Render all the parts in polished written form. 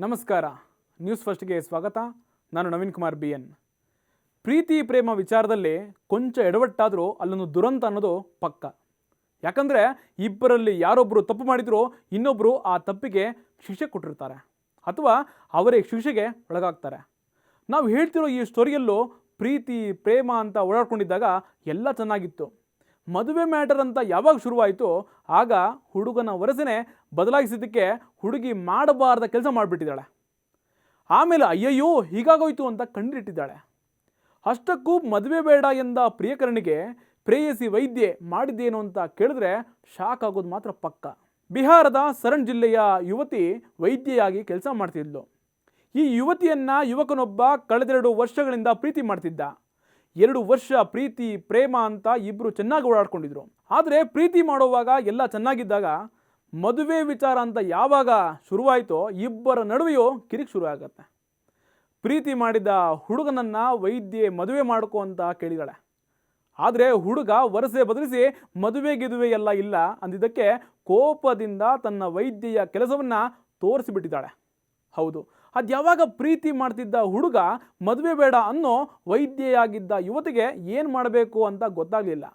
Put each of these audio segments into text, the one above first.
ನಮಸ್ಕಾರ. ನ್ಯೂಸ್ ಫಸ್ಟ್ಗೆ ಸ್ವಾಗತ. ನಾನು ನವೀನ್ ಕುಮಾರ್ BN. ಪ್ರೀತಿ ಪ್ರೇಮ ವಿಚಾರದಲ್ಲಿ ಕೊಂಚ ಎಡವಟ್ಟಾದರೂ ಅಲ್ಲೊಂದು ದುರಂತ ಅನ್ನೋದು ಪಕ್ಕ. ಯಾಕಂದರೆ ಇಬ್ಬರಲ್ಲಿ ಯಾರೊಬ್ಬರು ತಪ್ಪು ಮಾಡಿದರೂ ಇನ್ನೊಬ್ಬರು ಆ ತಪ್ಪಿಗೆ ಶಿಕ್ಷೆ ಕೊಟ್ಟಿರ್ತಾರೆ ಅಥವಾ ಅವರೇ ಶಿಕ್ಷೆಗೆ ಒಳಗಾಗ್ತಾರೆ. ನಾವು ಹೇಳ್ತಿರೋ ಈ ಸ್ಟೋರಿಯಲ್ಲೂ ಪ್ರೀತಿ ಪ್ರೇಮ ಅಂತ ಓಡಾಡ್ಕೊಂಡಿದ್ದಾಗ ಎಲ್ಲ ಚೆನ್ನಾಗಿತ್ತು. ಮದುವೆ ಮ್ಯಾಟರ್ ಅಂತ ಯಾವಾಗ ಶುರುವಾಯಿತು ಆಗ ಹುಡುಗನ ವರಸೆನೇ ಬದಲಾಯಿಸಿದ್ದಕ್ಕೆ ಹುಡುಗಿ ಮಾಡಬಾರ್ದ ಕೆಲಸ ಮಾಡಿಬಿಟ್ಟಿದ್ದಾಳೆ. ಆಮೇಲೆ ಅಯ್ಯಯ್ಯೋ ಹೀಗಾಗೋಯ್ತು ಅಂತ ಕಣ್ಣೀರಿಟ್ಟಿದ್ದಾಳೆ. ಅಷ್ಟಕ್ಕೂ ಮದುವೆ ಬೇಡ ಎಂದ ಪ್ರಿಯಕರನಿಗೆ ಪ್ರೇಯಸಿ ವೈದ್ಯೆ ಮಾಡಿದ್ದೇನು ಅಂತ ಕೇಳಿದ್ರೆ ಶಾಕ್ ಆಗೋದು ಮಾತ್ರ ಪಕ್ಕ. ಬಿಹಾರದ ಸರಣ್ ಜಿಲ್ಲೆಯ ಯುವತಿ ವೈದ್ಯೆಯಾಗಿ ಕೆಲಸ ಮಾಡ್ತಿದ್ಲು. ಈ ಯುವತಿಯನ್ನ ಯುವಕನೊಬ್ಬ ಕಳೆದೆರಡು ವರ್ಷಗಳಿಂದ ಪ್ರೀತಿ ಮಾಡ್ತಿದ್ದ. 2 ವರ್ಷ ಪ್ರೀತಿ ಪ್ರೇಮ ಅಂತ ಇಬ್ಬರು ಚೆನ್ನಾಗಿ ಓಡಾಡ್ಕೊಂಡಿದ್ರು. ಆದರೆ ಪ್ರೀತಿ ಮಾಡೋವಾಗ ಎಲ್ಲ ಚೆನ್ನಾಗಿದ್ದಾಗ ಮದುವೆ ವಿಚಾರ ಅಂತ ಯಾವಾಗ ಶುರುವಾಯಿತೋ ಇಬ್ಬರ ನಡುವೆಯೂ ಕಿರಿಕ್ ಶುರು ಆಗತ್ತೆ. ಪ್ರೀತಿ ಮಾಡಿದ ಹುಡುಗನನ್ನ ವೈದ್ಯೆ ಮದುವೆ ಮಾಡ್ಕೊ ಅಂತ ಕೇಳಿದಾಳೆ. ಆದರೆ ಹುಡುಗ ವರಸೆ ಬದಲಿಸಿ ಮದುವೆ ಗಿದುವೆ ಎಲ್ಲ ಇಲ್ಲ ಅಂದಿದ್ದಕ್ಕೆ ಕೋಪದಿಂದ ತನ್ನ ವೈದ್ಯೆಯ ಕೆಲಸವನ್ನ ತೋರಿಸಿಬಿಟ್ಟಿದ್ದಾಳೆ. ಹೌದು, ಅದ್ಯಾವಾಗ ಪ್ರೀತಿ ಮಾಡ್ತಿದ್ದ ಹುಡುಗ ಮದುವೆ ಬೇಡ ಅನ್ನೋ ವೈದ್ಯೆಯಾಗಿದ್ದ ಯುವತಿಗೆ ಏನು ಮಾಡಬೇಕು ಅಂತ ಗೊತ್ತಾಗಲಿಲ್ಲ.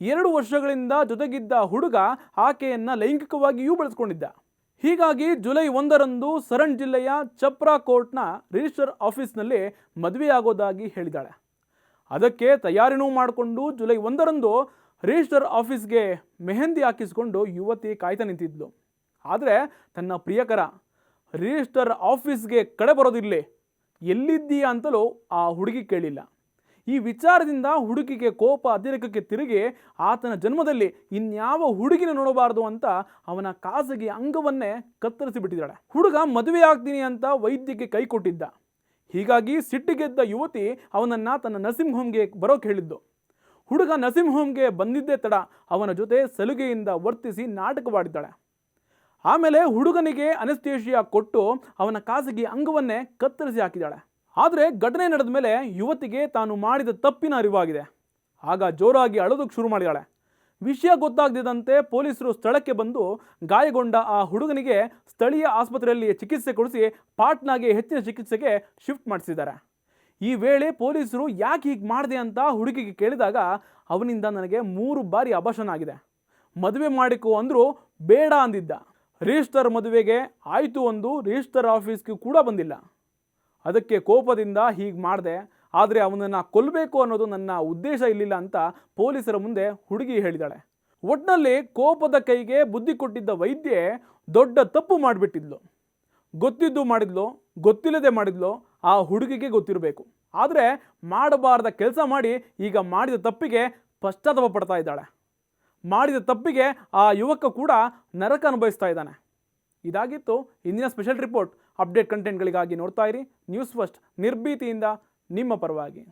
2 ವರ್ಷಗಳಿಂದ ಜೊತೆಗಿದ್ದ ಹುಡುಗ ಆಕೆಯನ್ನು ಲೈಂಗಿಕವಾಗಿಯೂ ಬಳಸ್ಕೊಂಡಿದ್ದ. ಹೀಗಾಗಿ ಜುಲೈ 1ರಂದು ಸರಣ್ ಜಿಲ್ಲೆಯ ಛಪ್ರಾ ಕೋರ್ಟ್ನ ರಿಜಿಸ್ಟರ್ ಆಫೀಸ್ನಲ್ಲಿ ಮದುವೆಯಾಗೋದಾಗಿ ಹೇಳಿದಾಳೆ. ಅದಕ್ಕೆ ತಯಾರಿನೂ ಮಾಡಿಕೊಂಡು ಜುಲೈ 1ರಂದು ರಿಜಿಸ್ಟರ್ ಆಫೀಸ್ಗೆ ಮೆಹಂದಿ ಹಾಕಿಸಿಕೊಂಡು ಯುವತಿ ಕಾಯ್ತಾ ನಿಂತಿದ್ಲು. ಆದರೆ ತನ್ನ ಪ್ರಿಯಕರ ರಿಜಿಸ್ಟರ್ ಆಫೀಸ್ಗೆ ಕಡೆ ಬರೋದಿರಲಿ, ಎಲ್ಲಿದ್ದೀಯಾ ಅಂತಲೂ ಆ ಹುಡುಗಿ ಕೇಳಿಲ್ಲ. ಈ ವಿಚಾರದಿಂದ ಹುಡುಗಿಗೆ ಕೋಪ ಅತಿರೇಕಕ್ಕೆ ತಿರುಗಿ ಆತನ ಜನ್ಮದಲ್ಲಿ ಇನ್ಯಾವ ಹುಡುಗಿನ ನೋಡಬಾರದು ಅಂತ ಅವನ ಖಾಸಗಿ ಅಂಗವನ್ನೇ ಕತ್ತರಿಸಿಬಿಟ್ಟಿದ್ದಾಳೆ. ಹುಡುಗ ಮದುವೆ ಆಗ್ತೀನಿ ಅಂತ ವೈದ್ಯಕ್ಕೆ ಕೈ ಕೊಟ್ಟಿದ್ದ. ಹೀಗಾಗಿ ಸಿಟ್ಟಿಗೆದ್ದ ಯುವತಿ ಅವನನ್ನು ತನ್ನ ನರ್ಸಿಂಗ್ ಹೋಮ್ಗೆ ಬರೋಕೆ ಹೇಳಿದ್ದು. ಹುಡುಗ ನರ್ಸಿಂಗ್ ಹೋಮ್ಗೆ ಬಂದಿದ್ದೇ ತಡ ಅವನ ಜೊತೆ ಸಲುಗೆಯಿಂದ ವರ್ತಿಸಿ ನಾಟಕವಾಡಿದ್ದಾಳೆ. ಆಮೇಲೆ ಹುಡುಗನಿಗೆ ಅನೆಸ್ಥೇಷಿಯಾ ಕೊಟ್ಟು ಅವನ ಖಾಸಗಿ ಅಂಗವನ್ನೇ ಕತ್ತರಿಸಿ ಹಾಕಿದ್ದಾಳೆ. ಆದರೆ ಘಟನೆ ನಡೆದ ಮೇಲೆ ಯುವತಿಗೆ ತಾನು ಮಾಡಿದ ತಪ್ಪಿನ ಅರಿವಾಗಿದೆ. ಆಗ ಜೋರಾಗಿ ಅಳೋದಕ್ಕೆ ಶುರು ಮಾಡಿದಾಳೆ. ವಿಷಯ ಗೊತ್ತಾಗದಿದ್ದಂತೆ ಪೊಲೀಸರು ಸ್ಥಳಕ್ಕೆ ಬಂದು ಗಾಯಗೊಂಡ ಆ ಹುಡುಗನಿಗೆ ಸ್ಥಳೀಯ ಆಸ್ಪತ್ರೆಯಲ್ಲಿ ಚಿಕಿತ್ಸೆ ಕೊಡಿಸಿ ಪಾಟ್ನಾಗೆ ಹೆಚ್ಚಿನ ಚಿಕಿತ್ಸೆಗೆ ಶಿಫ್ಟ್ ಮಾಡಿಸಿದ್ದಾರೆ. ಈ ವೇಳೆ ಪೊಲೀಸರು ಯಾಕೆ ಹೀಗೆ ಮಾಡಿದೆ ಅಂತ ಹುಡುಗಿಗೆ ಕೇಳಿದಾಗ ಅವನಿಂದ ನನಗೆ 3 ಬಾರಿ ಅಭಾಷಣ ಆಗಿದೆ. ಮದುವೆ ಮಾಡಿಕೊ ಅಂದರೂ ಬೇಡ ಅಂದಿದ್ದ. ರಿಜಿಸ್ಟರ್ ಮದುವೆಗೆ ಆಯಿತು ಒಂದು ರಿಜಿಸ್ಟರ್ ಆಫೀಸ್ಗೂ ಕೂಡ ಬಂದಿಲ್ಲ. ಅದಕ್ಕೆ ಕೋಪದಿಂದ ಹೀಗೆ ಮಾಡಿದೆ. ಆದರೆ ಅವನನ್ನು ಕೊಲ್ಲಬೇಕು ಅನ್ನೋದು ನನ್ನ ಉದ್ದೇಶ ಇರಲಿಲ್ಲ ಅಂತ ಪೊಲೀಸರ ಮುಂದೆ ಹುಡುಗಿ ಹೇಳಿದಾಳೆ. ಒಟ್ಟಿನಲ್ಲಿ ಕೋಪದ ಕೈಗೆ ಬುದ್ಧಿ ಕೊಟ್ಟಿದ್ದ ವೈದ್ಯೆ ದೊಡ್ಡ ತಪ್ಪು ಮಾಡಿಬಿಟ್ಟಿದ್ಲು. ಗೊತ್ತಿದ್ದು ಮಾಡಿದ್ಲು, ಗೊತ್ತಿಲ್ಲದೆ ಮಾಡಿದ್ಲು, ಆ ಹುಡುಗಿಗೆ ಗೊತ್ತಿರಬೇಕು. ಆದರೆ ಮಾಡಬಾರ್ದ ಕೆಲಸ ಮಾಡಿ ಈಗ ಮಾಡಿದ ತಪ್ಪಿಗೆ ಪಶ್ಚಾತ್ತಾಪ ಪಡ್ತಾ ಇದ್ದಾಳೆ. ಮಾಡಿದ ತಪ್ಪಿಗೆ ಆ ಯುವಕ ಕೂಡ ನರಕ ಅನುಭವಿಸ್ತಾ ಇದ್ದಾನೆ. ಇದಾಗಿತ್ತು ಇಂದಿನ ಸ್ಪೆಷಲ್ ರಿಪೋರ್ಟ್. ಅಪ್ಡೇಟ್ ಕಂಟೆಂಟ್ಗಳಿಗಾಗಿ ನೋಡ್ತಾ ಇರಿ ನ್ಯೂಸ್ ಫಸ್ಟ್, ನಿರ್ಭೀತಿಯಿಂದ ನಿಮ್ಮ ಪರವಾಗಿ.